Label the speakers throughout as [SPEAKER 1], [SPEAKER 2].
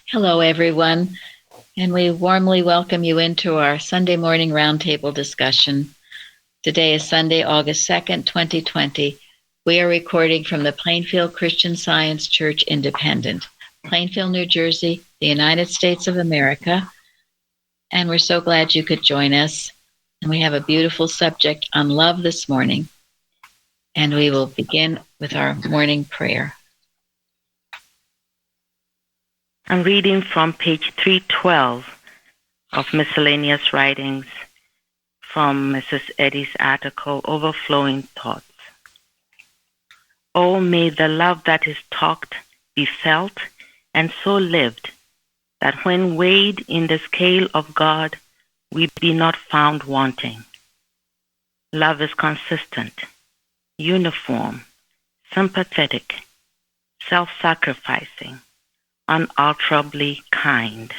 [SPEAKER 1] Hello, everyone, and we warmly welcome you into our Sunday morning roundtable discussion. Today is Sunday, August 2nd, 2020. We are recording from the Plainfield Christian Science Church Independent, Plainfield, New Jersey, the United States of America, and we're so glad you could join us. And we have a beautiful subject on love this morning, and we will begin with our morning prayer.
[SPEAKER 2] I'm reading from page 312 of Miscellaneous Writings from Mrs. Eddy's article, Overflowing Thoughts. Oh, may the love that is talked be felt and so lived, that when weighed in the scale of God, we be not found wanting. Love is consistent, uniform, sympathetic, self-sacrificing, unalterably kind.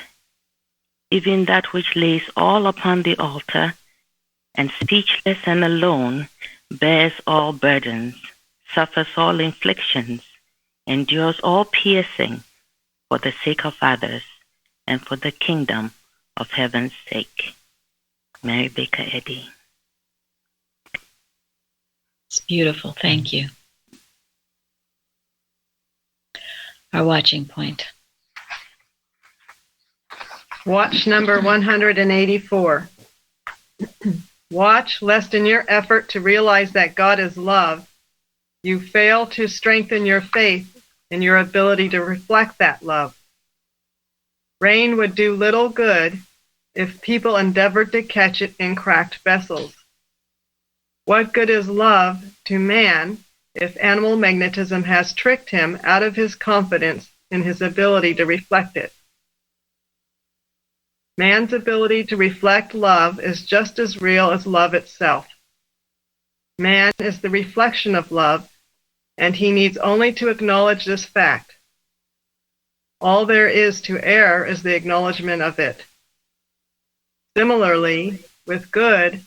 [SPEAKER 2] Even that which lays all upon the altar, and speechless and alone, bears all burdens, suffers all inflictions, endures all piercing, for the sake of others, and for the kingdom of heaven's sake. Mary Baker Eddy.
[SPEAKER 1] It's beautiful. Thank you. Our watching point.
[SPEAKER 3] Watch number 184. Watch lest in your effort to realize that God is love, you fail to strengthen your faith in your ability to reflect that love. Rain would do little good if people endeavored to catch it in cracked vessels. What good is love to man if animal magnetism has tricked him out of his confidence in his ability to reflect it? Man's ability to reflect love is just as real as love itself. Man is the reflection of love, and he needs only to acknowledge this fact. All there is to err is the acknowledgement of it. Similarly, with good,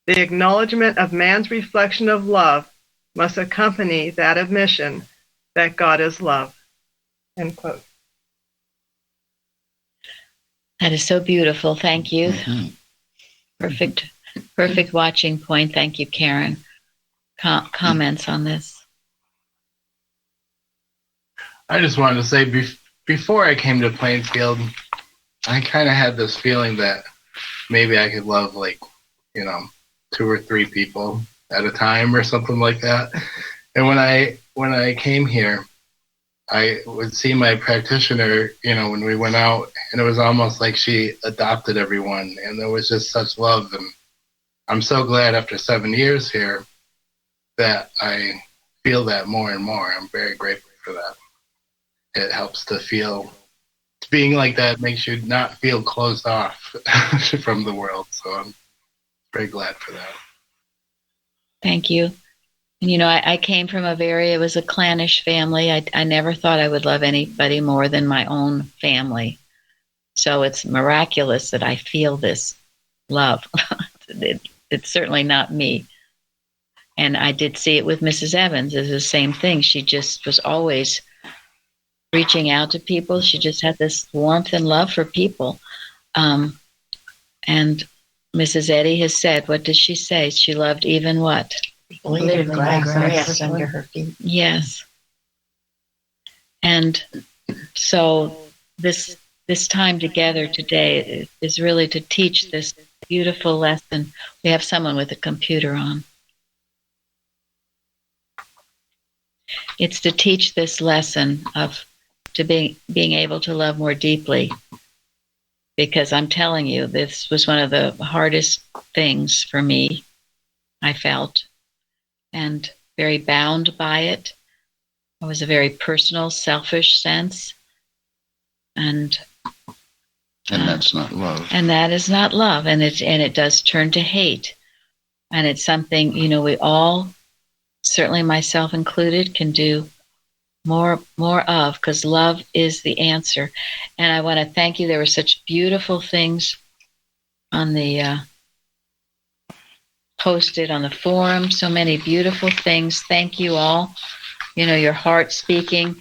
[SPEAKER 3] the acknowledgement of man's reflection of love must accompany that admission that God is love. End quote.
[SPEAKER 1] That is so beautiful. Thank you.
[SPEAKER 4] Mm-hmm.
[SPEAKER 1] Perfect watching point. Thank you, Karen. Comments on this?
[SPEAKER 4] I just wanted to say, before I came to Plainfield, I kind of had this feeling that maybe I could love, 2 or 3 people at a time or something like that. And when I came here, I would see my practitioner, when we went out, and it was almost like she adopted everyone, and there was just such love. And I'm so glad after 7 years here that I feel that more and more. I'm very grateful for that. It helps to feel, being like that makes you not feel closed off from the world. So I'm very glad for that.
[SPEAKER 1] Thank you. And I came from it was a clannish family. I never thought I would love anybody more than my own family. So it's miraculous that I feel this love. It's certainly not me. And I did see it with Mrs. Evans. It's the same thing. She just was always reaching out to people. She just had this warmth and love for people. And Mrs. Eddy has said, what does she say? She loved even what?
[SPEAKER 5] Blade of grass under her feet.
[SPEAKER 1] Yes. And so this time together today is really to teach this beautiful lesson. We have someone with a computer on. It's to teach this lesson to being able to love more deeply. Because I'm telling you, this was one of the hardest things for me, I felt, and very bound by it. It was a very personal, selfish sense. And
[SPEAKER 5] that's not love.
[SPEAKER 1] And that is not love. And it does turn to hate. And it's something, we all, certainly myself included, can do more of, because love is the answer. And I want to thank you. There were such beautiful things on the posted on the forum, so many beautiful things. Thank you all. Your heart speaking.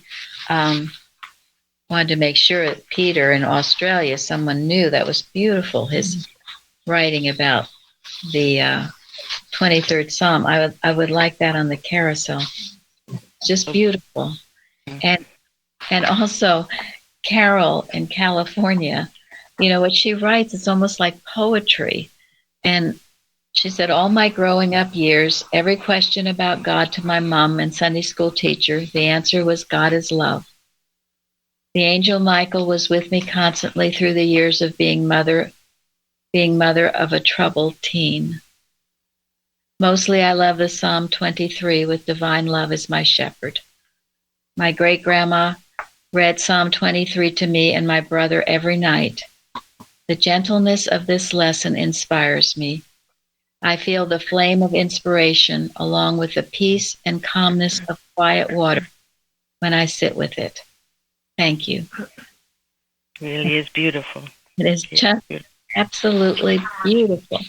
[SPEAKER 1] wanted to make sure that Peter in Australia, someone knew. That was beautiful, his writing about the 23rd Psalm. I would like that on the carousel. Just beautiful. And also Carol in California, what she writes, it's almost like poetry. And she said, all my growing up years, every question about God to my mom and Sunday school teacher, the answer was God is love. The angel Michael was with me constantly through the years of being mother of a troubled teen. Mostly I love the Psalm 23 with divine love as my shepherd. My great-grandma read Psalm 23 to me and my brother every night. The gentleness of this lesson inspires me. I feel the flame of inspiration along with the peace and calmness of quiet water when I sit with it. Thank you.
[SPEAKER 2] Really is beautiful.
[SPEAKER 1] It is just absolutely beautiful.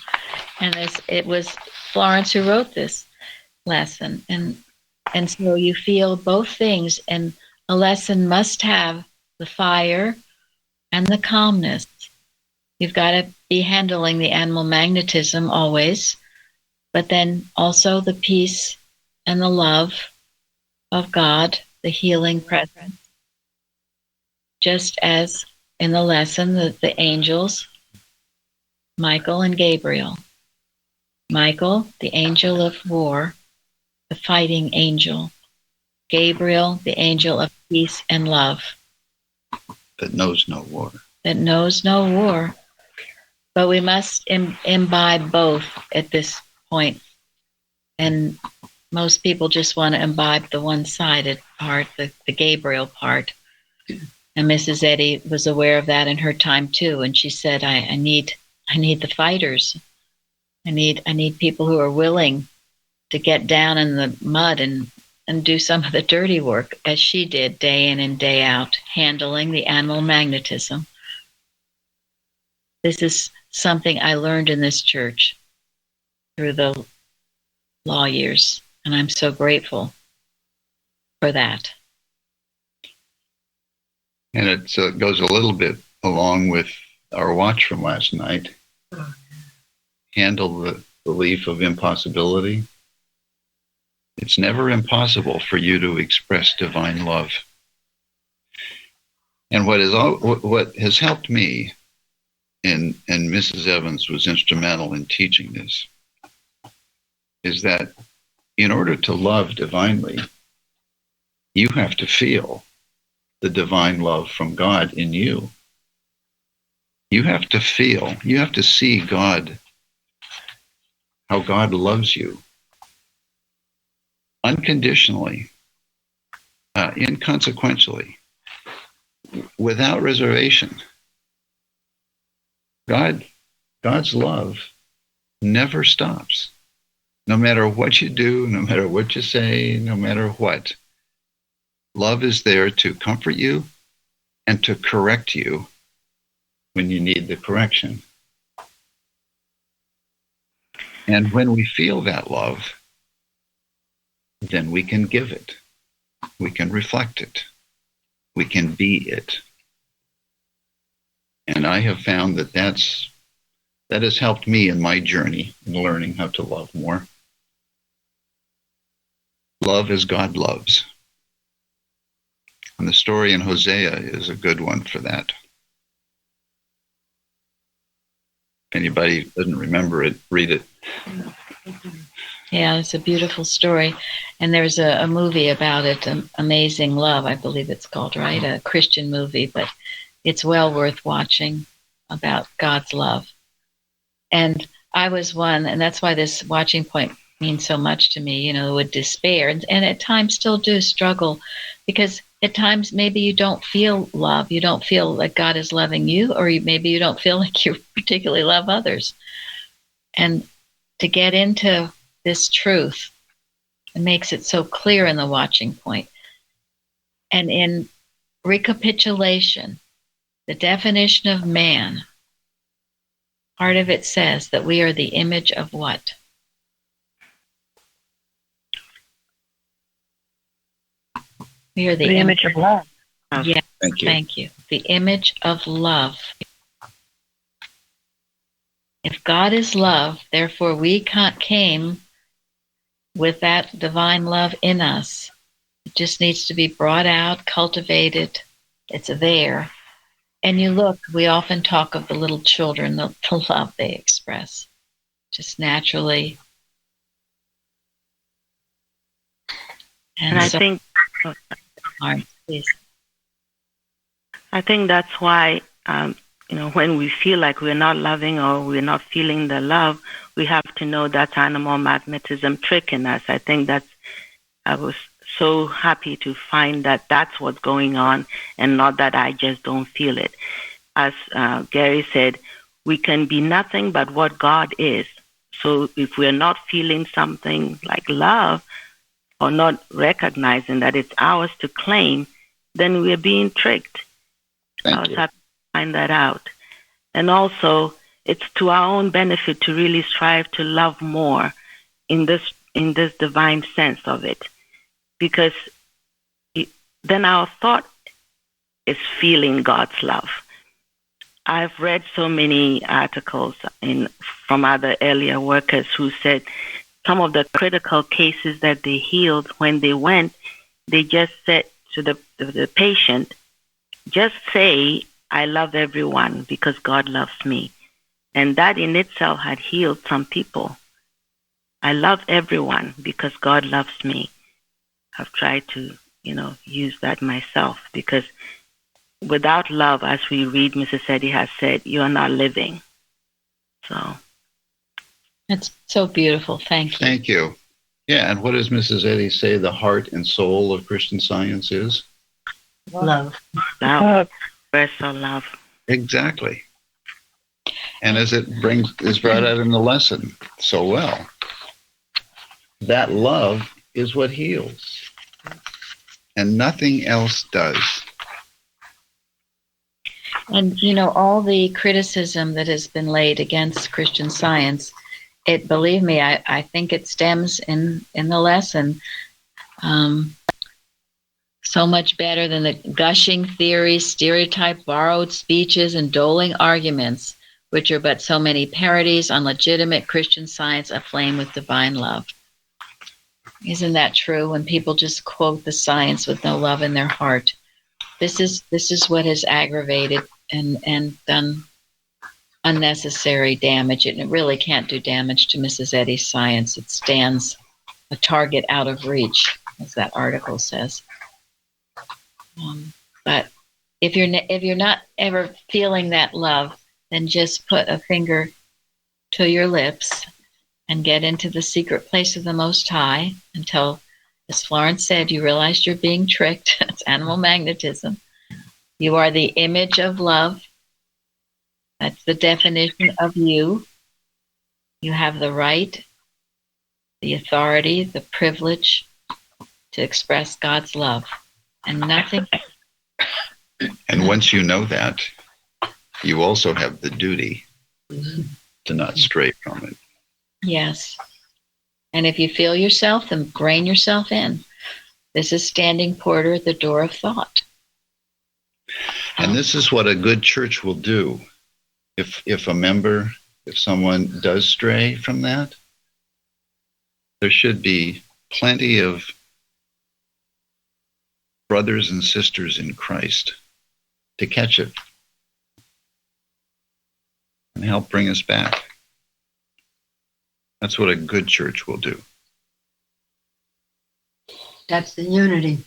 [SPEAKER 1] And it was Florence who wrote this lesson. And so you feel both things, and a lesson must have the fire and the calmness. You've got to be handling the animal magnetism always, but then also the peace and the love of God, the healing presence. Just as in the lesson, the angels, Michael and Gabriel. Michael, the angel of war, the fighting angel. Gabriel, the angel of peace and love.
[SPEAKER 5] That knows no war.
[SPEAKER 1] That knows no war. But we must imbibe both at this point. And most people just want to imbibe the one-sided part, the Gabriel part. And Mrs. Eddy was aware of that in her time too. And she said, I need the fighters. I need people who are willing to get down in the mud and do some of the dirty work, as she did day in and day out, handling the animal magnetism. This is something I learned in this church through the law years, and I'm so grateful for that.
[SPEAKER 5] And it goes a little bit along with our watch from last night. Handle the belief of impossibility. It's never impossible for you to express divine love. And what has helped me, and Mrs. Evans was instrumental in teaching this, is that in order to love divinely, you have to feel the divine love from God in you. You have to feel, you have to see God, how God loves you unconditionally, inconsequentially, without reservation. God's love never stops. No matter what you do, no matter what you say, no matter what, love is there to comfort you and to correct you when you need the correction. And when we feel that love, then we can give it. We can reflect it. We can be it. And I have found that has helped me in my journey in learning how to love more. Love as God loves. And the story in Hosea is a good one for that. If anybody doesn't remember it, read it.
[SPEAKER 1] Yeah, it's a beautiful story. And there's a movie about it, Amazing Love, I believe it's called, right? A Christian movie, but it's well worth watching about God's love. And I was one, and that's why this watching point means so much to me, with despair. And at times still do struggle, because at times maybe you don't feel love. You don't feel like God is loving you, or maybe you don't feel like you particularly love others. And to get into this truth, it makes it so clear in the watching point. And in recapitulation, the definition of man, part of it says that we are the image of what? We are the
[SPEAKER 2] image of love.
[SPEAKER 1] Yeah,
[SPEAKER 5] Thank you.
[SPEAKER 1] thank you. The image of love. If God is love, therefore we came with that divine love in us. It just needs to be brought out, cultivated. It's there. And you look, we often talk of the little children, the love they express, just naturally.
[SPEAKER 2] And I
[SPEAKER 1] so,
[SPEAKER 2] think,
[SPEAKER 1] please.
[SPEAKER 2] I think that's why, when we feel like we're not loving or we're not feeling the love, we have to know that's animal magnetism tricking us. I think I was so happy to find that that's what's going on and not that I just don't feel it. As Gary said, we can be nothing but what God is. So if we're not feeling something like love or not recognizing that it's ours to claim, then we're being tricked. I was happy to find that out. And also, it's to our own benefit to really strive to love more in this divine sense of it. Because then our thought is feeling God's love. I've read so many articles from other earlier workers who said some of the critical cases that they healed, when they went, they just said to the patient, just say, I love everyone because God loves me. And that in itself had healed some people. I love everyone because God loves me. I've tried to, use that myself, because without love, as we read, Mrs. Eddy has said, you are not living. So.
[SPEAKER 1] That's so beautiful. Thank you.
[SPEAKER 5] Thank you. Yeah, and what does Mrs. Eddy say the heart and soul of Christian Science is?
[SPEAKER 1] Love.
[SPEAKER 2] Love. Universal love.
[SPEAKER 5] Exactly. And as it is brought out in the lesson so well, that love is what heals. And nothing else does.
[SPEAKER 1] And, all the criticism that has been laid against Christian Science, believe me, I think it stems in the lesson. So much better than the gushing theories, stereotype borrowed speeches, and doling arguments, which are but so many parodies on legitimate Christian Science aflame with divine love. Isn't that true? When people just quote the science with no love in their heart, this is what has aggravated and done unnecessary damage. And it really can't do damage to Mrs. Eddy's science. It stands a target out of reach, as that article says. But if you're not ever feeling that love, then just put a finger to your lips and get into the secret place of the Most High until, as Florence said, you realize you're being tricked. It's animal magnetism. You are the image of love. That's the definition of you. You have the right, the authority, the privilege to express God's love. And nothing.
[SPEAKER 5] And once you know that, you also have the duty to not stray from it.
[SPEAKER 1] Yes. And if you feel yourself, then rein yourself in. This is standing porter at the door of thought.
[SPEAKER 5] And this is what a good church will do. If someone does stray from that, there should be plenty of brothers and sisters in Christ to catch it and help bring us back. That's what a good church will do.
[SPEAKER 6] That's the unity.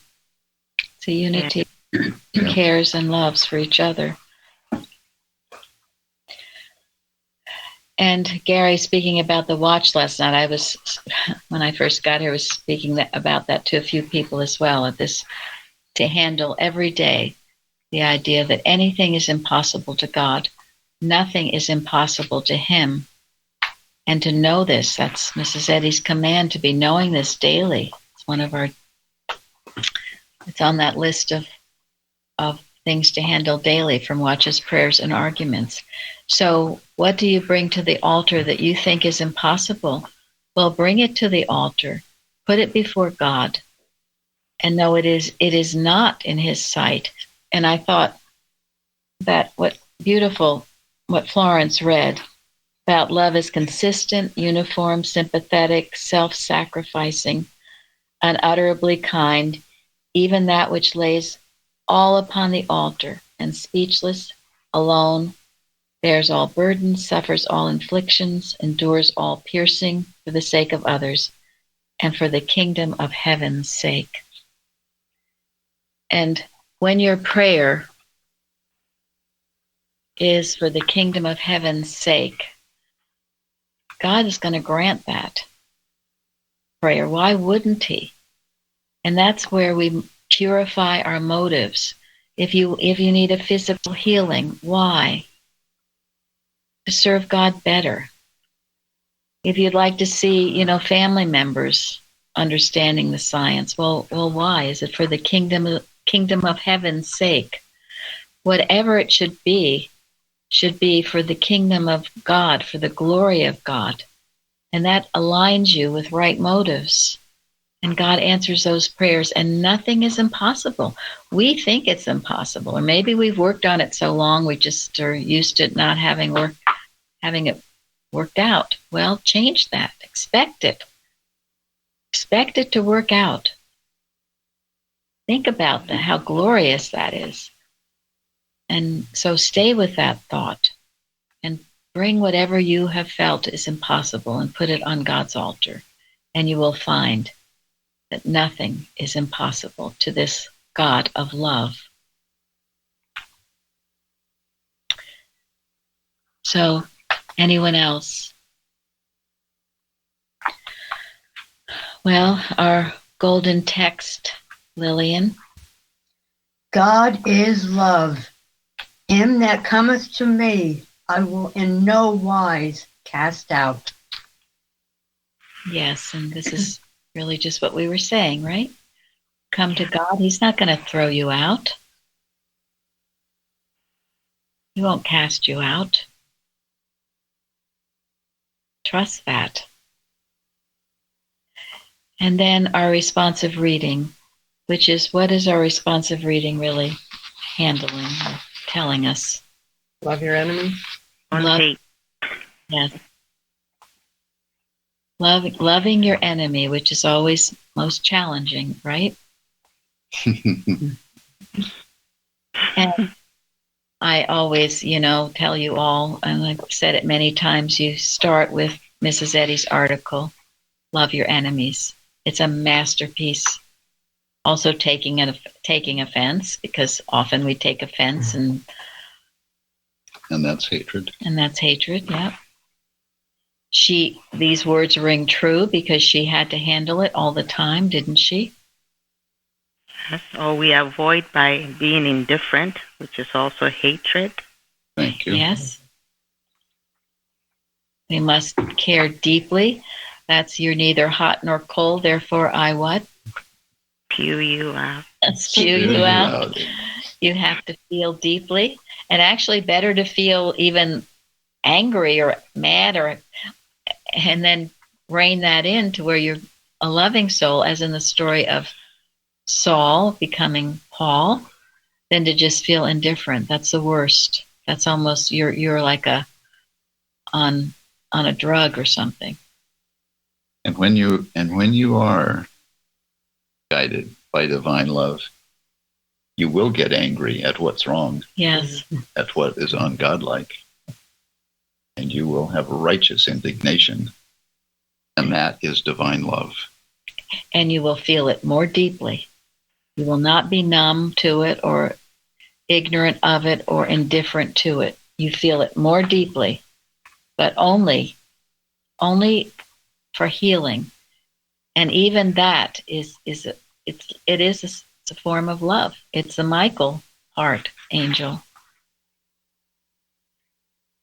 [SPEAKER 1] It's a unity who cares and loves for each other. And Gary, speaking about the watch last night, when I first got here, was speaking about that to a few people as well, to handle every day the idea that anything is impossible to God. Nothing is impossible to Him. And to know this, that's Mrs. Eddy's command, to be knowing this daily. It's on that list of things to handle daily from watches, prayers, and arguments. So what do you bring to the altar that you think is impossible? Well, bring it to the altar. Put it before God. And though it is not in His sight, And I thought that what Florence read about love is consistent, uniform, sympathetic, self-sacrificing, unutterably kind, even that which lays all upon the altar, and speechless, alone, bears all burdens, suffers all inflictions, endures all piercing for the sake of others, and for the kingdom of heaven's sake. And when your prayer is for the kingdom of heaven's sake, God is going to grant that prayer. Why wouldn't he? And that's where we purify our motives. If you need a physical healing, why? To serve God better. If you'd like to see, family members understanding the science, well, why? Is it for the kingdom of heaven's sake? Whatever it should be for the kingdom of God, for the glory of God. And that aligns you with right motives. And God answers those prayers, and nothing is impossible. We think it's impossible, or maybe we've worked on it so long we just are used to it not having it worked out. Well, change that. Expect it. Expect it to work out. Think about that, how glorious that is. And so stay with that thought and bring whatever you have felt is impossible and put it on God's altar. And you will find that nothing is impossible to this God of love. So, anyone else? Well, our golden text, Lillian.
[SPEAKER 6] God is love. Him that cometh to me, I will in no wise cast out.
[SPEAKER 1] Yes, and this is really just what we were saying, right? Come to God. He's not going to throw you out. He won't cast you out. Trust that. And then our responsive reading, which is, what is our responsive reading really handling or telling us?
[SPEAKER 3] Love your enemies.
[SPEAKER 1] Yes. Loving your enemy, which is always most challenging, right? And I always, tell you all, and I've said it many times, you start with Mrs. Eddy's article, Love Your Enemies. It's a masterpiece. Also taking offense, because often we take offense and
[SPEAKER 5] that's hatred.
[SPEAKER 1] And that's hatred, yeah. These words ring true because she had to handle it all the time, didn't she?
[SPEAKER 2] Yes, or we avoid by being indifferent, which is also hatred.
[SPEAKER 5] Thank you.
[SPEAKER 1] Yes. We must care deeply. That's, you're neither hot nor cold, therefore I what?
[SPEAKER 2] Spew you out.
[SPEAKER 1] Spew you out. You have to feel deeply. And actually better to feel even angry or mad and then rein that in to where you're a loving soul, as in the story of Saul becoming Paul, than to just feel indifferent. That's the worst. That's almost, you're like on a drug or something.
[SPEAKER 5] And when you are guided by divine love, you will get angry at what's wrong.
[SPEAKER 1] Yes.
[SPEAKER 5] At what is ungodlike. And you will have righteous indignation. And that is divine love.
[SPEAKER 1] And you will feel it more deeply. You will not be numb to it or ignorant of it or indifferent to it. You feel it more deeply, but only for healing. And even that is a form of love. It's a Michael heart angel.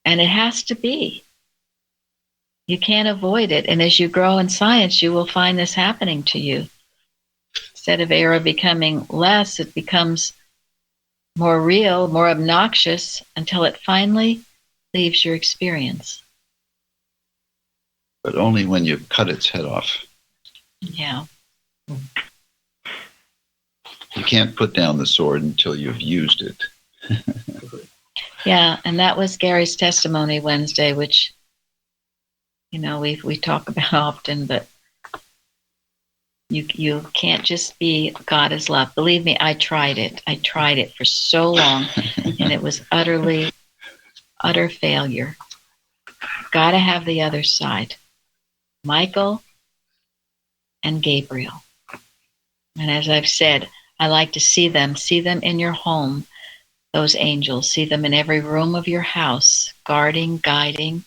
[SPEAKER 1] And it has to be. You can't avoid it. And as you grow in science, you will find this happening to you. Instead of error becoming less, it becomes more real, more obnoxious, until it finally leaves your experience.
[SPEAKER 5] But only when you cut its head off.
[SPEAKER 1] Yeah.
[SPEAKER 5] You can't put down the sword until you've used it.
[SPEAKER 1] Yeah, and that was Gary's testimony Wednesday, which, we talk about often, but you can't just be God is love. Believe me, I tried it. I tried it for so long, and it was utter failure. Got to have the other side. Michael and Gabriel. And as I've said, I like to see them in your home, those angels, see them in every room of your house, guarding, guiding,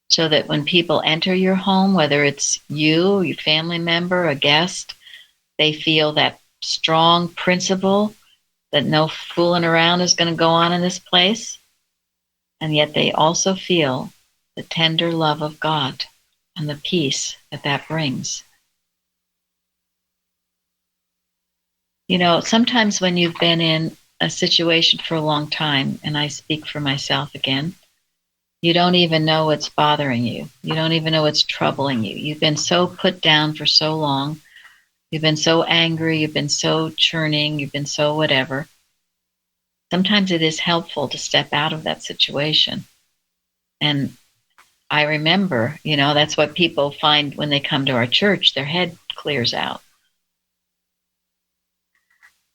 [SPEAKER 1] so that when people enter your home, whether it's you, your family member, a guest, they feel that strong principle that no fooling around is going to go on in this place. And yet they also feel the tender love of God and the peace that brings. Sometimes when you've been in a situation for a long time, and I speak for myself again, you don't even know what's bothering you. You don't even know what's troubling you. You've been so put down for so long. You've been so angry. You've been so churning. You've been so whatever. Sometimes it is helpful to step out of that situation. And I remember, that's what people find when they come to our church. Their head clears out.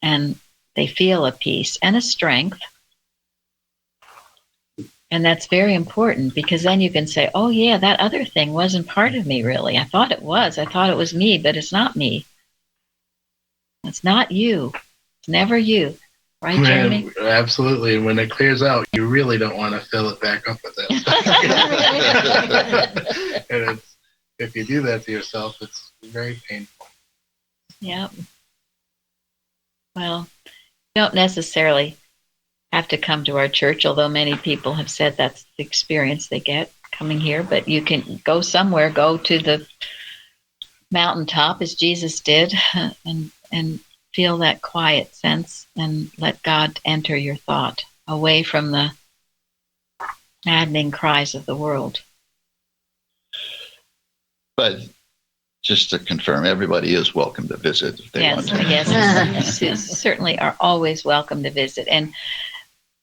[SPEAKER 1] And they feel a peace and a strength. And that's very important, because then you can say, oh yeah, that other thing wasn't part of me really. I thought it was. I thought it was me, but it's not me. It's not you. It's never you. Right, Jeremy?
[SPEAKER 4] Absolutely. And when it clears out, you really don't want to fill it back up with that stuff. And if you do that to yourself, it's very painful.
[SPEAKER 1] Yep. Well, you don't necessarily have to come to our church, although many people have said that's the experience they get coming here. But you can go somewhere, go to the mountaintop as Jesus did, and feel that quiet sense and let God enter your thought away from the maddening cries of the world.
[SPEAKER 5] But just to confirm, everybody is welcome to visit if they want to.
[SPEAKER 1] Yes, certainly are always welcome to visit. And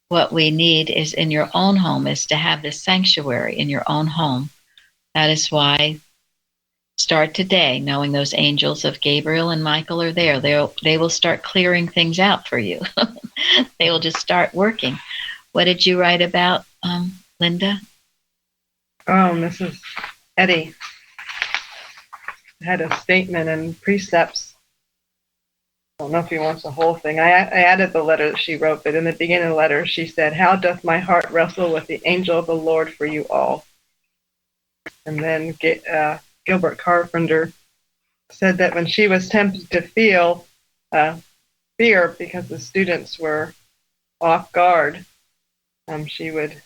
[SPEAKER 1] what we need is in your own home is to have this sanctuary in your own home. That is why start today, knowing those angels of Gabriel and Michael are there. They will start clearing things out for you. They will just start working. What did you write about, Linda?
[SPEAKER 3] Oh, Mrs. Eddy had a statement and precepts. I don't know if he wants the whole thing. I added the letter that she wrote, but in the beginning of the letter, she said, "How doth my heart wrestle with the angel of the Lord for you all." And then Gilbert Carpenter said that when she was tempted to feel fear because the students were off guard, she would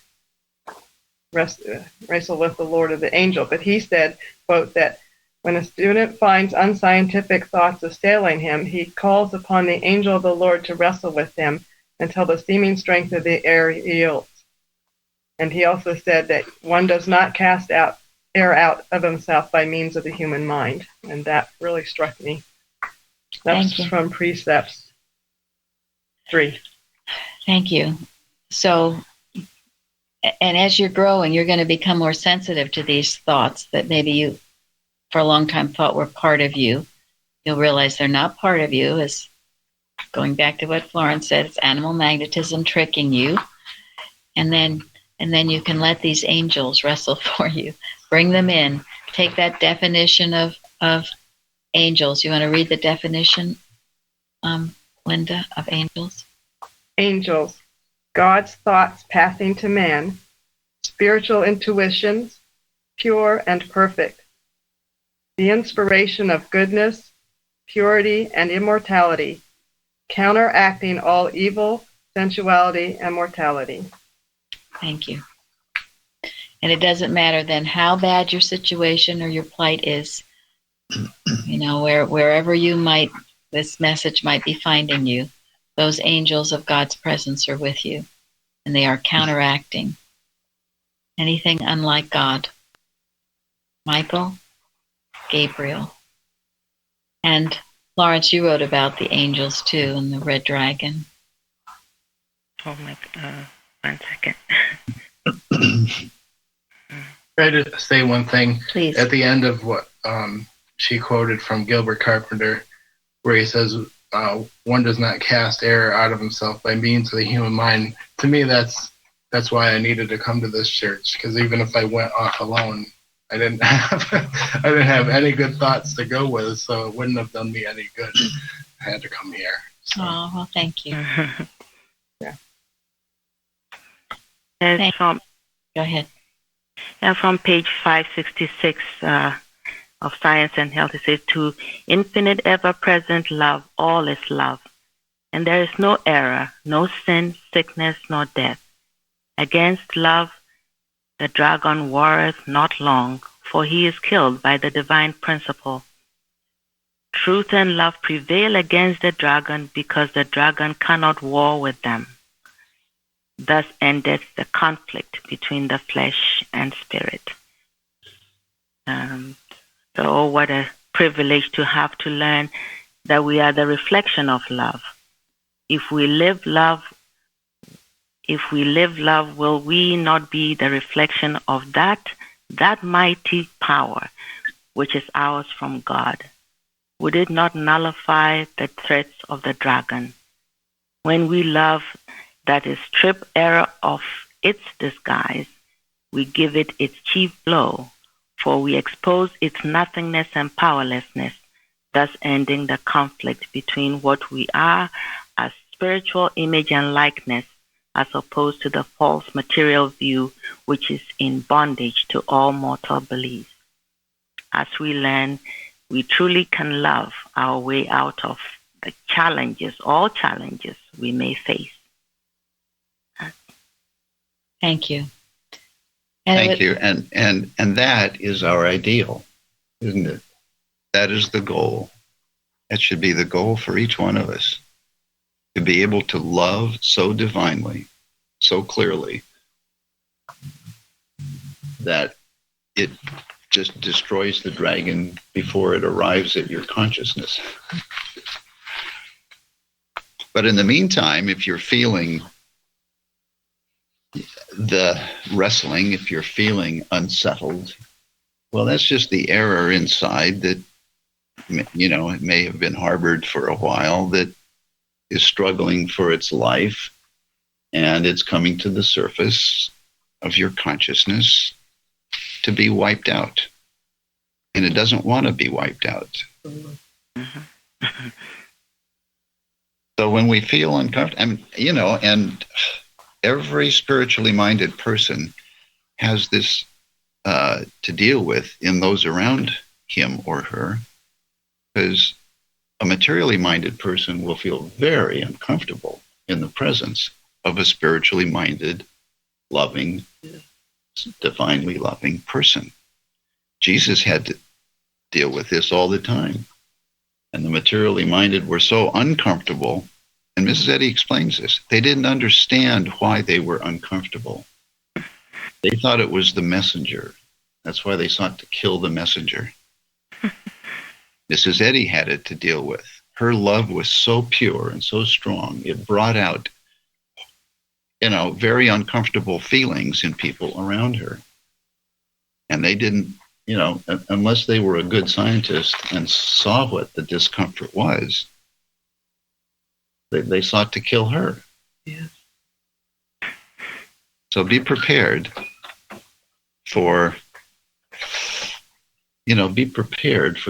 [SPEAKER 3] wrestle with the Lord of the angel. But he said, quote, that when a student finds unscientific thoughts assailing him, he calls upon the angel of the Lord to wrestle with him until the seeming strength of the air yields. And he also said that one does not cast air out of himself by means of the human mind. And that really struck me. That's from Precepts 3.
[SPEAKER 1] Thank you. So, and as you're growing, you're going to become more sensitive to these thoughts that maybe you for a long time thought were part of you. You'll realize they're not part of you. As going back to what Florence said, it's animal magnetism tricking you. And then you can let these angels wrestle for you. Bring them in. Take that definition of angels. You want to read the definition, Linda, of angels?
[SPEAKER 3] Angels, God's thoughts passing to man, spiritual intuitions, pure and perfect. The inspiration of goodness, purity, and immortality, counteracting all evil, sensuality, and mortality.
[SPEAKER 1] Thank you. And it doesn't matter then how bad your situation or your plight is, wherever this message might be finding you, those angels of God's presence are with you, and they are counteracting anything unlike God. Michael, Gabriel. And Florence, you wrote about the angels too and the red dragon.
[SPEAKER 2] Oh my, 1 second.
[SPEAKER 4] Try to say one thing.
[SPEAKER 1] Please.
[SPEAKER 4] At the end of what she quoted from Gilbert Carpenter, where he says, one does not cast error out of himself by means of the human mind. To me, that's why I needed to come to this church, because even if I went off alone, I didn't have any good thoughts to go with, so it wouldn't have done me any good. I had to come here. So.
[SPEAKER 1] Oh, well, thank you.
[SPEAKER 4] Yeah.
[SPEAKER 2] Go
[SPEAKER 1] ahead.
[SPEAKER 2] Yeah, from page 566 of Science and Health, it says, to infinite ever-present love, all is love. And there is no error, no sin, sickness, nor death. Against love, the dragon warreth not long, for he is killed by the divine principle. Truth and love prevail against the dragon, because the dragon cannot war with them. Thus endeth the conflict between the flesh and spirit. So what a privilege to have to learn that we are the reflection of love. If we live love, will we not be the reflection of that mighty power which is ours from God? Would it not nullify the threats of the dragon? When we love, that is, strip error of its disguise, we give it its chief blow, for we expose its nothingness and powerlessness, thus ending the conflict between what we are as spiritual image and likeness, as opposed to the false material view which is in bondage to all mortal beliefs. As we learn, we truly can love our way out of the all challenges we may face.
[SPEAKER 1] Thank you.
[SPEAKER 5] Thank you. And that is our ideal, isn't it? That is the goal. That should be the goal for each one of us. To be able to love so divinely, so clearly, that it just destroys the dragon before it arrives at your consciousness. But in the meantime, if you're feeling the wrestling, if you're feeling unsettled, well, that's just the error inside that, it may have been harbored for a while, that is struggling for its life, and it's coming to the surface of your consciousness to be wiped out. And it doesn't want to be wiped out. So when we feel uncomfortable, and every spiritually minded person has this to deal with in those around him or her, because a materially minded person will feel very uncomfortable in the presence of a spiritually minded, loving, divinely loving person. Jesus had to deal with this all the time. And the materially minded were so uncomfortable, and Mrs. Eddy explains this, they didn't understand why they were uncomfortable. They thought it was the messenger. That's why they sought to kill the messenger. Mrs. Eddy had it to deal with. Her love was so pure and so strong, it brought out, very uncomfortable feelings in people around her. And they didn't, unless they were a good scientist and saw what the discomfort was, they sought to kill her.
[SPEAKER 3] Yeah.
[SPEAKER 5] So be prepared for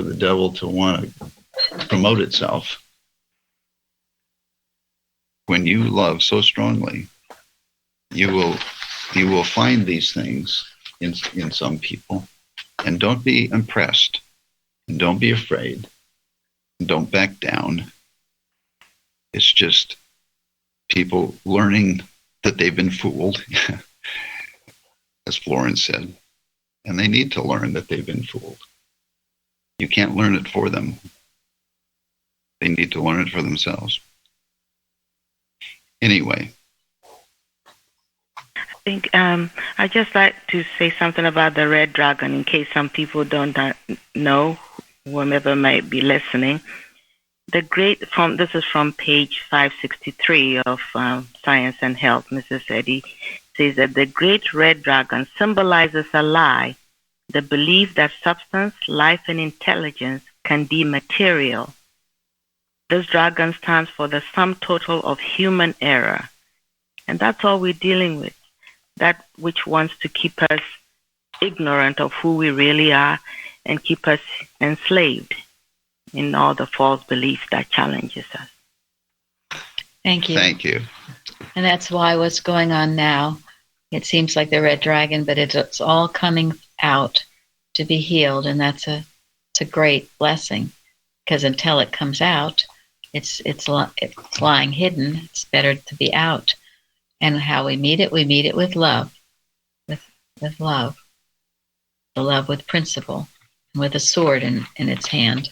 [SPEAKER 5] the devil to want to promote itself. When you love so strongly, you will find these things in some people. And don't be impressed, and don't be afraid, and don't back down. It's just people learning that they've been fooled, as Florence said, and they need to learn that they've been fooled. You can't learn it for them. They need to learn it for themselves. Anyway.
[SPEAKER 2] I think I'd just like to say something about the red dragon in case some people don't know, whomever might be listening. This is from page 563 of Science and Health. Mrs. Eddy says that the great red dragon symbolizes a lie, the belief that substance, life, and intelligence can be material. This dragon stands for the sum total of human error. And that's all we're dealing with, that which wants to keep us ignorant of who we really are and keep us enslaved in all the false beliefs that challenges us.
[SPEAKER 1] Thank you.
[SPEAKER 5] Thank you.
[SPEAKER 1] And that's why what's going on now, it seems like the red dragon, but it's all coming out to be healed, and it's a great blessing, because until it comes out, it's lying hidden. It's better to be out. And how we meet it with love, with love, the love with principle, with a sword in its hand.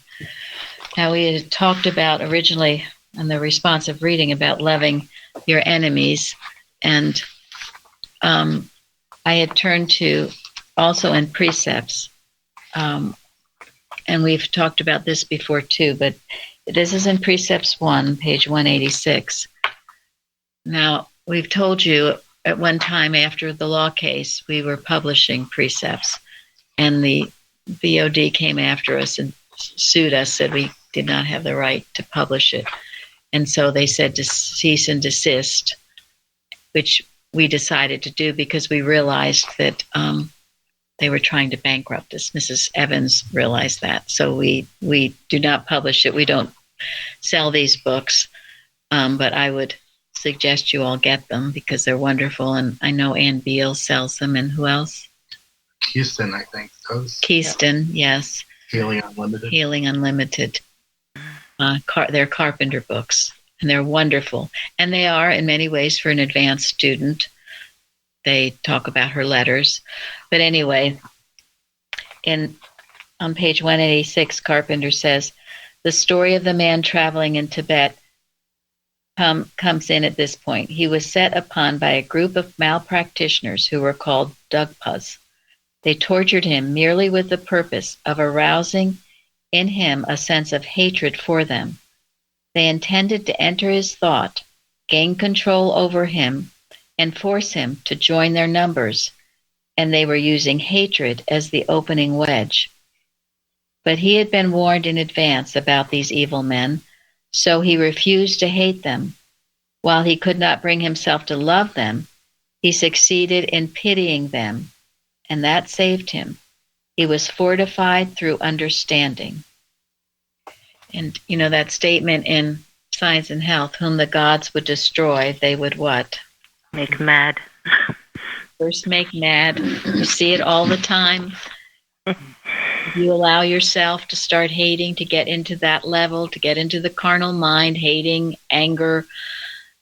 [SPEAKER 1] Now, we had talked about originally in the responsive reading about loving your enemies, and I had turned to also in precepts, and we've talked about this before too, but this is in Precepts 1, page 186. Now, we've told you at one time after the law case, we were publishing precepts, and the BOD came after us and sued us, said we did not have the right to publish it. And so they said to cease and desist, which we decided to do because we realized that they were trying to bankrupt us. Mrs. Evans realized that. So we do not publish it. We don't sell these books, but I would suggest you all get them because they're wonderful. And I know Ann Beal sells them, and who else?
[SPEAKER 4] Keyston, I think, does.
[SPEAKER 1] Keyston, yes.
[SPEAKER 4] Healing Unlimited.
[SPEAKER 1] Healing Unlimited. They're Carpenter books, and they're wonderful. And they are, in many ways, for an advanced student. They talk about her letters. But anyway, on page 186, Carpenter says, the story of the man traveling in Tibet comes in at this point. He was set upon by a group of malpractitioners who were called Dugpas. They tortured him merely with the purpose of arousing in him a sense of hatred for them. They intended to enter his thought, gain control over him, and force him to join their numbers, and they were using hatred as the opening wedge. But he had been warned in advance about these evil men, so he refused to hate them. While he could not bring himself to love them, he succeeded in pitying them, and that saved him. He was fortified through understanding. And, you know, that statement in Science and Health, whom the gods would destroy, they would what?
[SPEAKER 2] Make mad.
[SPEAKER 1] First make mad. You see it all the time. You allow yourself to start hating, to get into that level, to get into the carnal mind, hating, anger.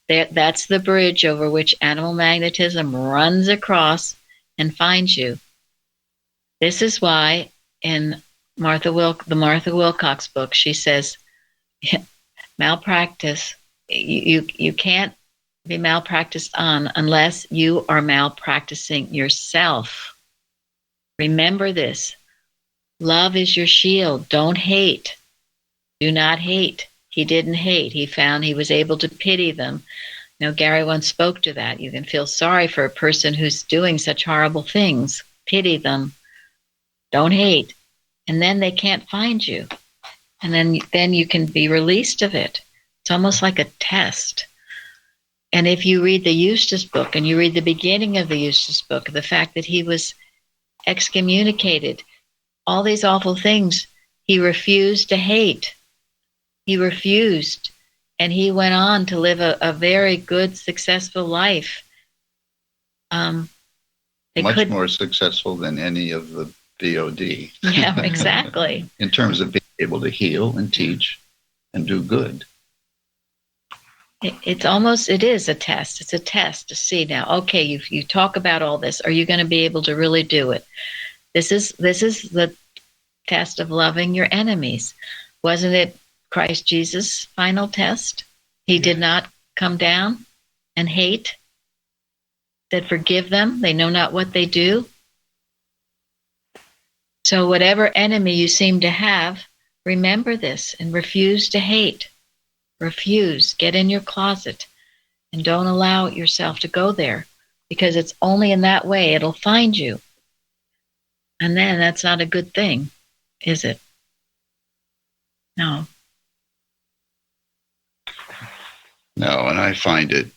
[SPEAKER 1] That's the bridge over which animal magnetism runs across and finds you. This is why in the Martha Wilcox book, she says, malpractice, you can't be malpracticed on unless you are malpracticing yourself. Remember this. Love is your shield. Don't hate. Do not hate. He didn't hate. He found he was able to pity them. You know, Gary once spoke to that. You can feel sorry for a person who's doing such horrible things. Pity them. Don't hate. And then they can't find you. And then you can be released of it. It's almost like a test. And if you read the Eustace book and you read the beginning of the Eustace book, the fact that he was excommunicated, all these awful things, he refused to hate. He refused. And he went on to live a very good, successful life.
[SPEAKER 5] Much more successful than any of the BOD.
[SPEAKER 1] Yeah, exactly.
[SPEAKER 5] In terms of being able to heal and teach and do good.
[SPEAKER 1] It is a test. It's a test to see now, okay, you talk about all this. Are you going to be able to really do it? This is the test of loving your enemies. Wasn't it Christ Jesus' final test? He did not come down and hate, that forgive them. They know not what they do. So whatever enemy you seem to have, remember this and refuse to hate. Refuse. Get in your closet and don't allow yourself to go there, because it's only in that way it'll find you. And then that's not a good thing, is it? No.
[SPEAKER 5] No, and I find it,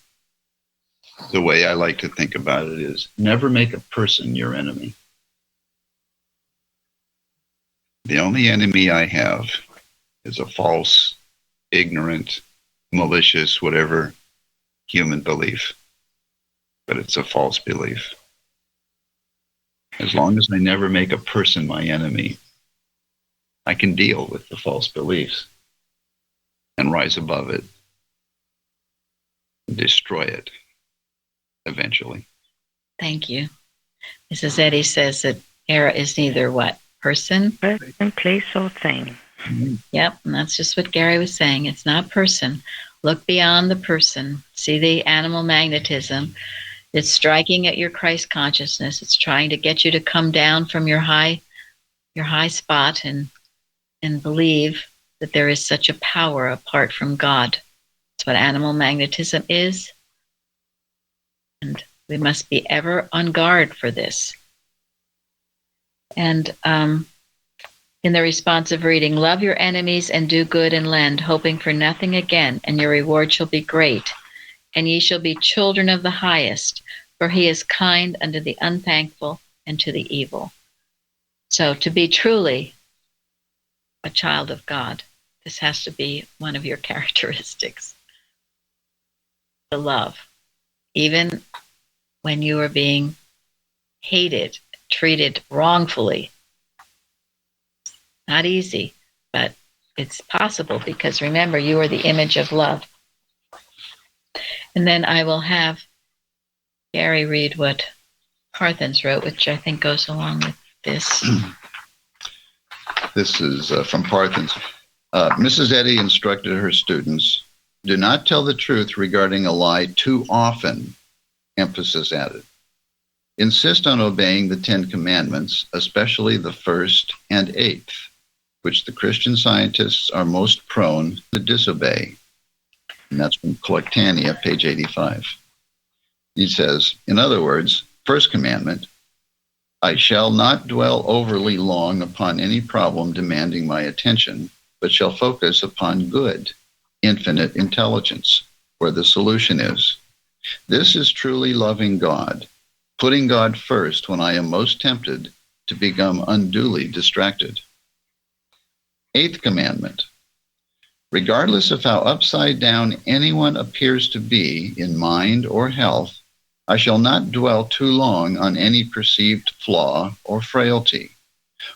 [SPEAKER 5] the way I like to think about it is never make a person your enemy. The only enemy I have is a false, ignorant, malicious, whatever human belief. But it's a false belief. As long as I never make a person my enemy, I can deal with the false beliefs and rise above it, and destroy it eventually.
[SPEAKER 1] Thank you. Mrs. Eddy says that error is neither what? Person,
[SPEAKER 2] place, or thing.
[SPEAKER 5] Mm-hmm.
[SPEAKER 1] Yep, and that's just what Gary was saying. It's not person. Look beyond the person. See the animal magnetism. It's striking at your Christ consciousness. It's trying to get you to come down from your high spot and believe that there is such a power apart from God. That's what animal magnetism is. And we must be ever on guard for this. And in the responsive reading, love your enemies and do good and lend, hoping for nothing again, and your reward shall be great. And ye shall be children of the highest, for he is kind unto the unthankful and to the evil. So to be truly a child of God, this has to be one of your characteristics. The love. Even when you are being hated, treated wrongfully. Not easy, but it's possible, because remember, you are the image of love. And then I will have Gary read what Parthens wrote, which I think goes along with this.
[SPEAKER 5] This is from Parthens. Mrs. Eddy instructed her students, do not tell the truth regarding a lie too often, emphasis added. Insist on obeying the 10 Commandments, especially the first and 8th, which the Christian Scientists are most prone to disobey. And that's from Collectania, page 85. He says, in other words, first commandment, I shall not dwell overly long upon any problem demanding my attention, but shall focus upon good, infinite intelligence, where the solution is. This is truly loving God, putting God first when I am most tempted to become unduly distracted. 8th commandment, regardless of how upside down anyone appears to be in mind or health, I shall not dwell too long on any perceived flaw or frailty,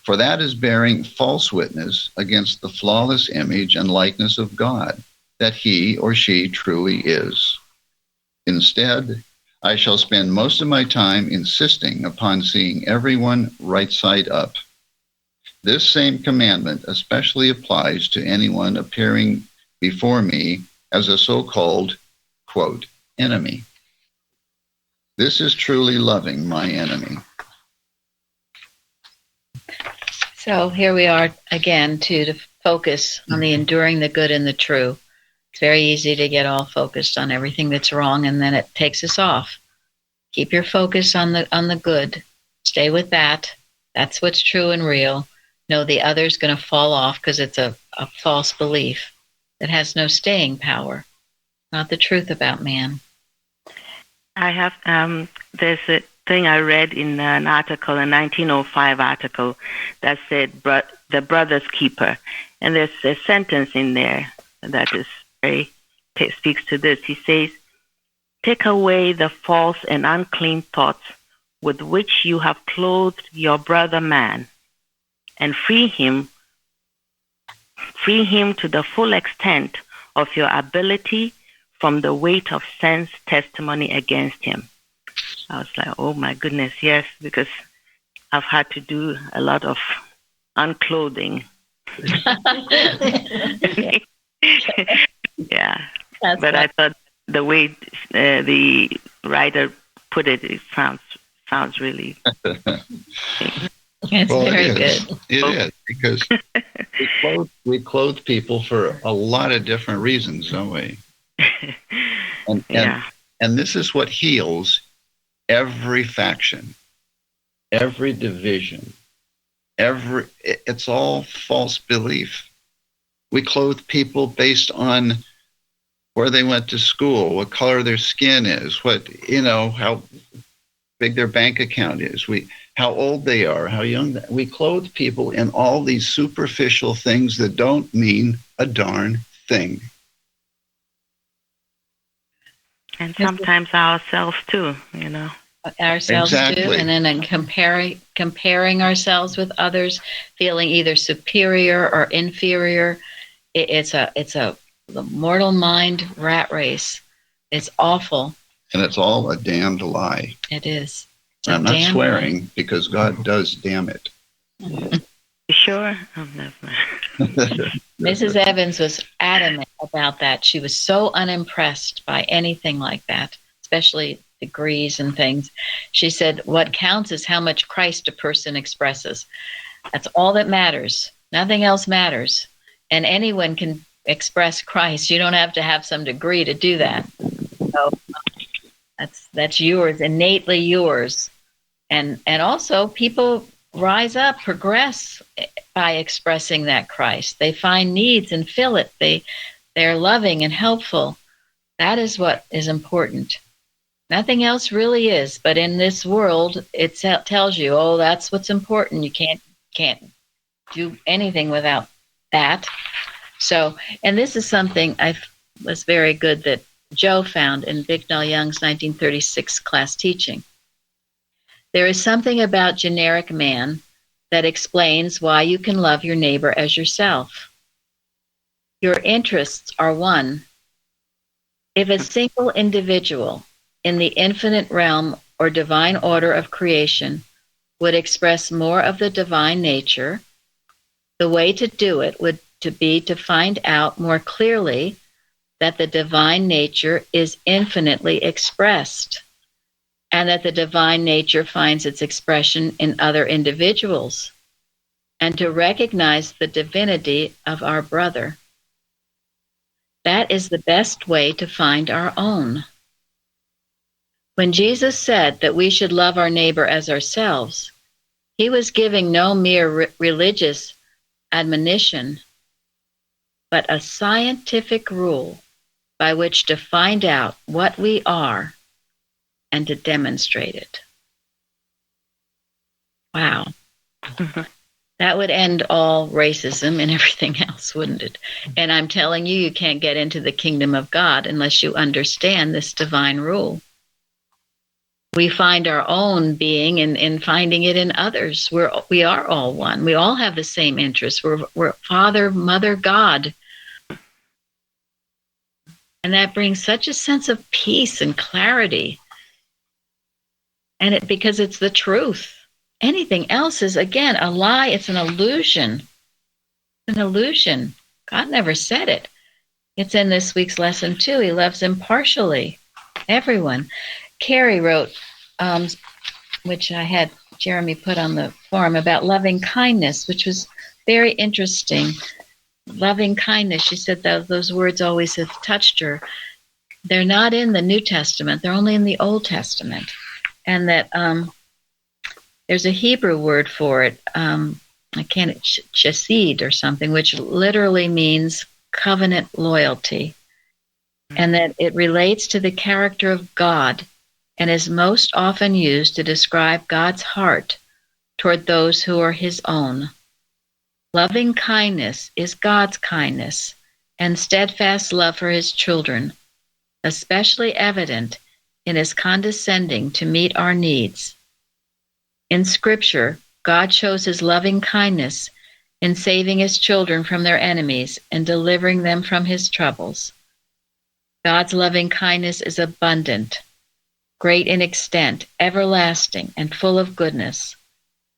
[SPEAKER 5] for that is bearing false witness against the flawless image and likeness of God, that he or she truly is. Instead, I shall spend most of my time insisting upon seeing everyone right side up. This same commandment especially applies to anyone appearing before me as a so-called, quote, enemy. This is truly loving my enemy.
[SPEAKER 1] So here we are again to focus on the enduring the good and the true. It's very easy to get all focused on everything that's wrong, and then it takes us off. Keep your focus on the good. Stay with that. That's what's true and real. No, the other's going to fall off because it's a false belief that has no staying power. Not the truth about man.
[SPEAKER 2] I have, there's a thing I read in an article, a 1905 article, that said the brother's keeper. And there's a sentence in there that is speaks to this. He says, take away the false and unclean thoughts with which you have clothed your brother man, and free him to the full extent of your ability from the weight of sense testimony against him. I was like, oh my goodness, yes, because I've had to do a lot of unclothing. Yeah. But I thought the way the writer put it, it sounds really
[SPEAKER 1] It's
[SPEAKER 5] Well,
[SPEAKER 1] very
[SPEAKER 5] it is.
[SPEAKER 1] good.
[SPEAKER 5] It is because we clothe people for a lot of different reasons, don't we? And
[SPEAKER 2] Yeah.
[SPEAKER 5] and this is what heals every faction, every division, it's all false belief. We clothe people based on where they went to school, what color their skin is, how big their bank account is, how old they are, how young. We clothe people in all these superficial things that don't mean a darn thing.
[SPEAKER 2] And sometimes ourselves too,
[SPEAKER 1] Ourselves
[SPEAKER 5] Exactly.
[SPEAKER 1] too, and then comparing ourselves with others, feeling either superior or inferior. It's a the mortal mind rat race. It's awful.
[SPEAKER 5] And it's all a damned lie.
[SPEAKER 1] It is.
[SPEAKER 5] I'm not swearing because God does damn it.
[SPEAKER 2] You sure? Oh, never.
[SPEAKER 1] Mrs. Evans was adamant about that. She was so unimpressed by anything like that, especially degrees and things. She said, what counts is how much Christ a person expresses. That's all that matters. Nothing else matters. And anyone can express Christ. You don't have to have some degree to do that. So that's yours, innately yours. And also people rise up, progress by expressing that Christ. They find needs and fill it. They're loving and helpful. That is what is important. Nothing else really is. But in this world, it tells you, oh, that's what's important. You can't do anything without that. So, and this is something was very good that Joe found in Bignell Young's 1936 class teaching. There is something about generic man that explains why you can love your neighbor as yourself. Your interests are one. If a single individual in the infinite realm or divine order of creation would express more of the divine nature, the way to do it would be to find out more clearly that the divine nature is infinitely expressed, and that the divine nature finds its expression in other individuals, and to recognize the divinity of our brother. That is the best way to find our own. When Jesus said that we should love our neighbor as ourselves, he was giving no mere religious admonition, but a scientific rule by which to find out what we are and to demonstrate it. Wow. That would end all racism and everything else, wouldn't it? And I'm telling you, you can't get into the kingdom of God unless you understand this divine rule. We find our own being in finding it in others. We are all one. We all have the same interests. We're Father, Mother, God. And that brings such a sense of peace and clarity. And because it's the truth. Anything else is, again, a lie. It's an illusion. It's an illusion. God never said it. It's in this week's lesson, too. He loves impartially. Everyone. Carrie wrote, which I had Jeremy put on the forum, about loving kindness, which was very interesting. Loving kindness, she said those words always have touched her. They're not in the New Testament. They're only in the Old Testament. And that there's a Hebrew word for it, chesed or something, which literally means covenant loyalty. And that it relates to the character of God and is most often used to describe God's heart toward those who are his own. Loving kindness is God's kindness and steadfast love for his children, especially evident in his condescending to meet our needs. In Scripture, God shows his loving kindness in saving his children from their enemies and delivering them from his troubles. God's loving kindness is abundant, great in extent, everlasting, and full of goodness.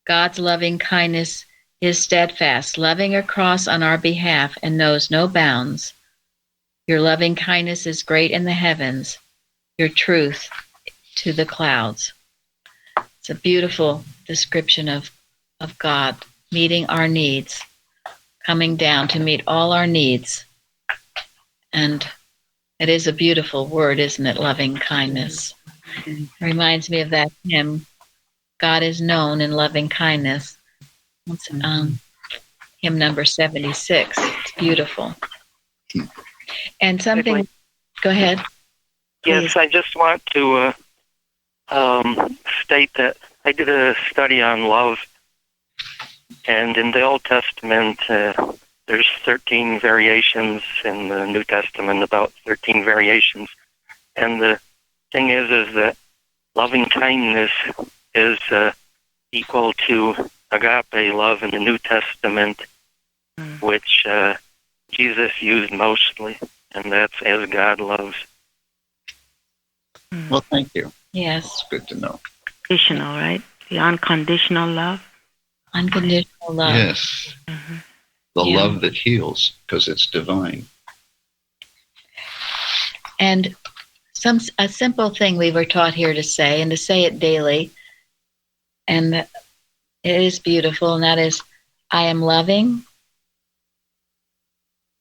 [SPEAKER 1] God's loving kindness is steadfast, loving across on our behalf, and knows no bounds. Your loving kindness is great in the heavens, your truth to the clouds. It's a beautiful description of of God, meeting our needs, coming down to meet all our needs. And it is a beautiful word, isn't it? Loving kindness. It reminds me of that hymn, God is known in loving kindness. It's hymn number 76. It's beautiful. And something, go ahead.
[SPEAKER 7] Yes, I just want to state that I did a study on love, and in the Old Testament, there's 13 variations, in the New Testament about 13 variations. And the thing is that loving kindness is equal to agape love in the New Testament, which Jesus used mostly, and that's as God loves.
[SPEAKER 5] Well, thank you.
[SPEAKER 1] Yes.
[SPEAKER 5] It's good to know.
[SPEAKER 2] Conditional, right? The unconditional love.
[SPEAKER 1] Unconditional love.
[SPEAKER 5] Yes. The love that heals, because it's divine.
[SPEAKER 1] And a simple thing we were taught here to say, and to say it daily, and it is beautiful, and that is, I am loving,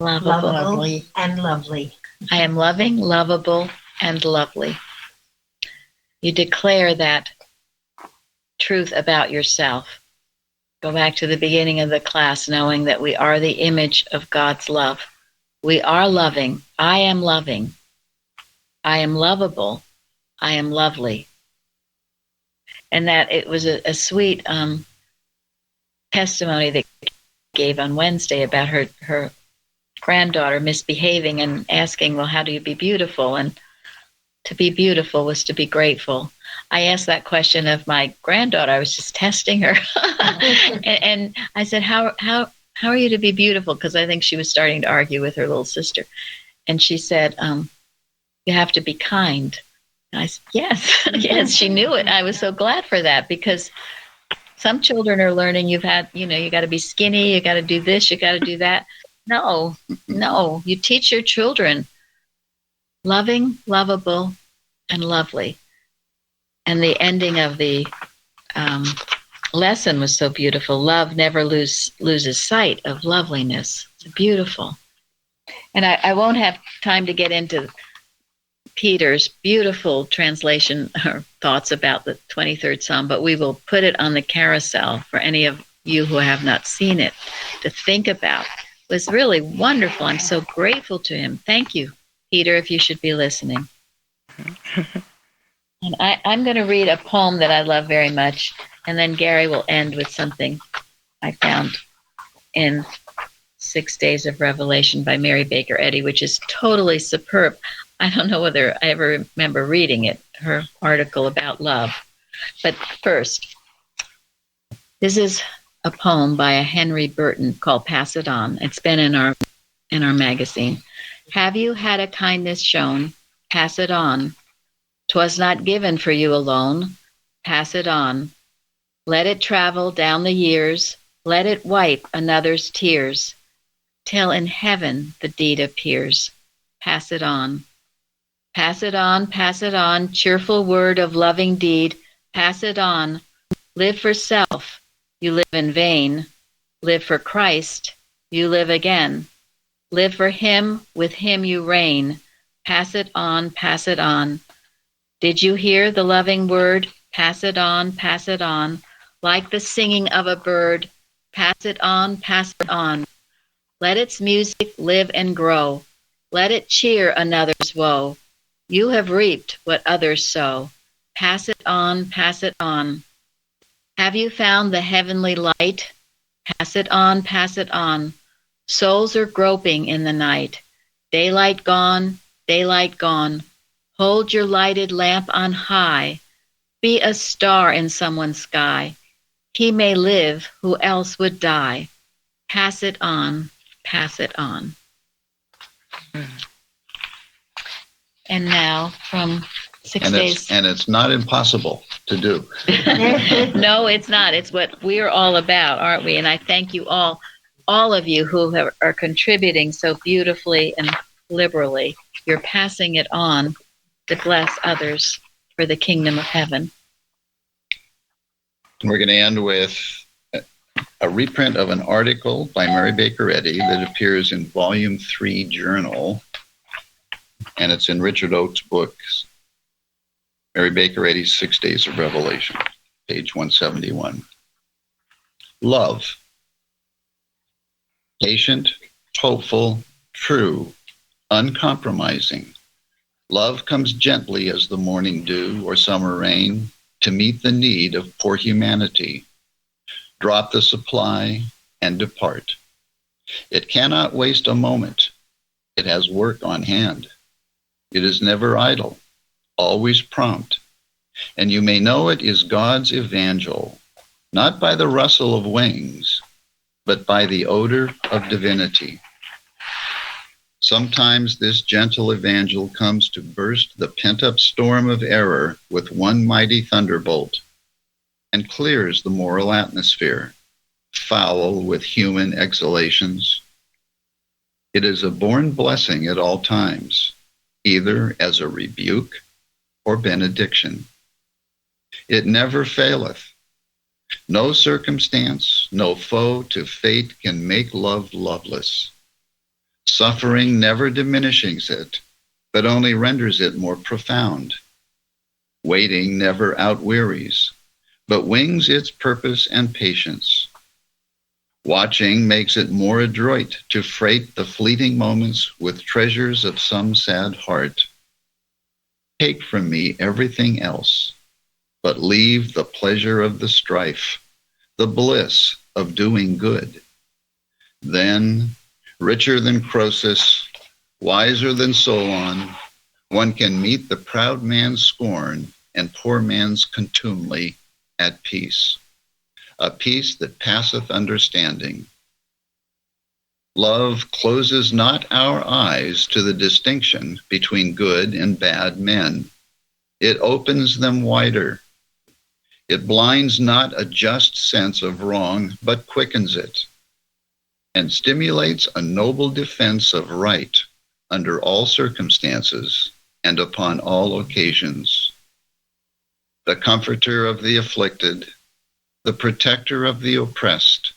[SPEAKER 6] Lovable and lovely.
[SPEAKER 1] I am loving, lovable, and lovely. You declare that truth about yourself. Go back to the beginning of the class, knowing that we are the image of God's love. We are loving. I am loving. I am lovable. I am lovely. And that it was a sweet testimony that gave on Wednesday about her granddaughter misbehaving and asking, well, how do you be beautiful? And to be beautiful was to be grateful. I asked that question of my granddaughter. I was just testing her. and I said, how are you to be beautiful? Because I think she was starting to argue with her little sister. And she said, you have to be kind. And I said, yes, yes, she knew it. I was so glad for that, because some children are learning you got to be skinny, you got to do this, you got to do that. No, you teach your children loving, lovable, and lovely. And the ending of the lesson was so beautiful. Love never loses sight of loveliness. It's beautiful. And I won't have time to get into Peter's beautiful translation or thoughts about the 23rd Psalm, but we will put it on the carousel for any of you who have not seen it to think about. It was really wonderful. I'm so grateful to him. Thank you, Peter, if you should be listening. And I'm going to read a poem that I love very much, and then Gary will end with something I found in 6 Days of Revelation by Mary Baker Eddy, which is totally superb. I don't know whether I ever remember reading it, her article about love. But first, this is a poem by a Henry Burton called Pass It On. It's been in our magazine. Have you had a kindness shown? Pass it on. 'Twas not given for you alone. Pass it on. Let it travel down the years. Let it wipe another's tears, till in heaven the deed appears. Pass it on. Pass it on, pass it on, cheerful word of loving deed. Pass it on. Live for self, you live in vain. Live for Christ, you live again. Live for him, with him you reign. Pass it on, pass it on. Did you hear the loving word? Pass it on, like the singing of a bird. Pass it on, pass it on. Let its music live and grow. Let it cheer another's woe. You have reaped what others sow. Pass it on, pass it on. Have you found the heavenly light? Pass it on, pass it on. Souls are groping in the night. Daylight gone, daylight gone. Hold your lighted lamp on high. Be a star in someone's sky. He may live who else would die. Pass it on, pass it on. And now from 6 days.
[SPEAKER 5] And it's not impossible to do.
[SPEAKER 1] No, it's not. It's what we're all about, aren't we? And I thank you all of you who are contributing so beautifully and liberally. You're passing it on to bless others for the kingdom of heaven.
[SPEAKER 5] We're going to end with a reprint of an article by Mary Baker Eddy that appears in Volume 3 Journal, and it's in Richard Oakes' books, Mary Baker Eddy's 6 Days of Revelation, page 171. Love. Patient, hopeful, true, uncompromising. Love comes gently as the morning dew or summer rain to meet the need of poor humanity. Drop the supply and depart. It cannot waste a moment. It has work on hand. It is never idle, always prompt. And you may know it is God's evangel, not by the rustle of wings, but by the odor of divinity. Sometimes this gentle evangel comes to burst the pent-up storm of error with one mighty thunderbolt and clears the moral atmosphere, foul with human exhalations. It is a born blessing at all times, either as a rebuke or benediction. It never faileth. No circumstance, no foe to fate can make love loveless. Suffering never diminishes it, but only renders it more profound. Waiting never outwearies, but wings its purpose and patience. Watching makes it more adroit to freight the fleeting moments with treasures of some sad heart. Take from me everything else, but leave the pleasure of the strife, the bliss of doing good. Then, richer than Croesus, wiser than Solon, one can meet the proud man's scorn and poor man's contumely at peace, a peace that passeth understanding. Love closes not our eyes to the distinction between good and bad men. It opens them wider. It blinds not a just sense of wrong, but quickens it, and stimulates a noble defense of right under all circumstances and upon all occasions. The comforter of the afflicted, the protector of the oppressed,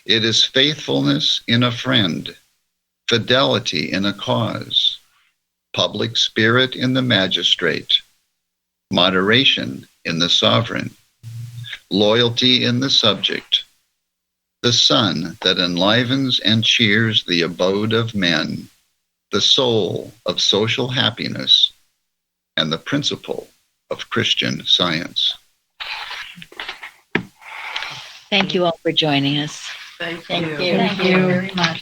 [SPEAKER 5] it is faithfulness in a friend, fidelity in a cause, public spirit in the magistrate, moderation in the sovereign, loyalty in the subject, the sun that enlivens and cheers the abode of men, the soul of social happiness, and the principle of Christian science.
[SPEAKER 1] Thank you all for joining us.
[SPEAKER 3] Thank
[SPEAKER 6] Thank
[SPEAKER 3] you.
[SPEAKER 6] you.
[SPEAKER 1] Thank you
[SPEAKER 6] very much.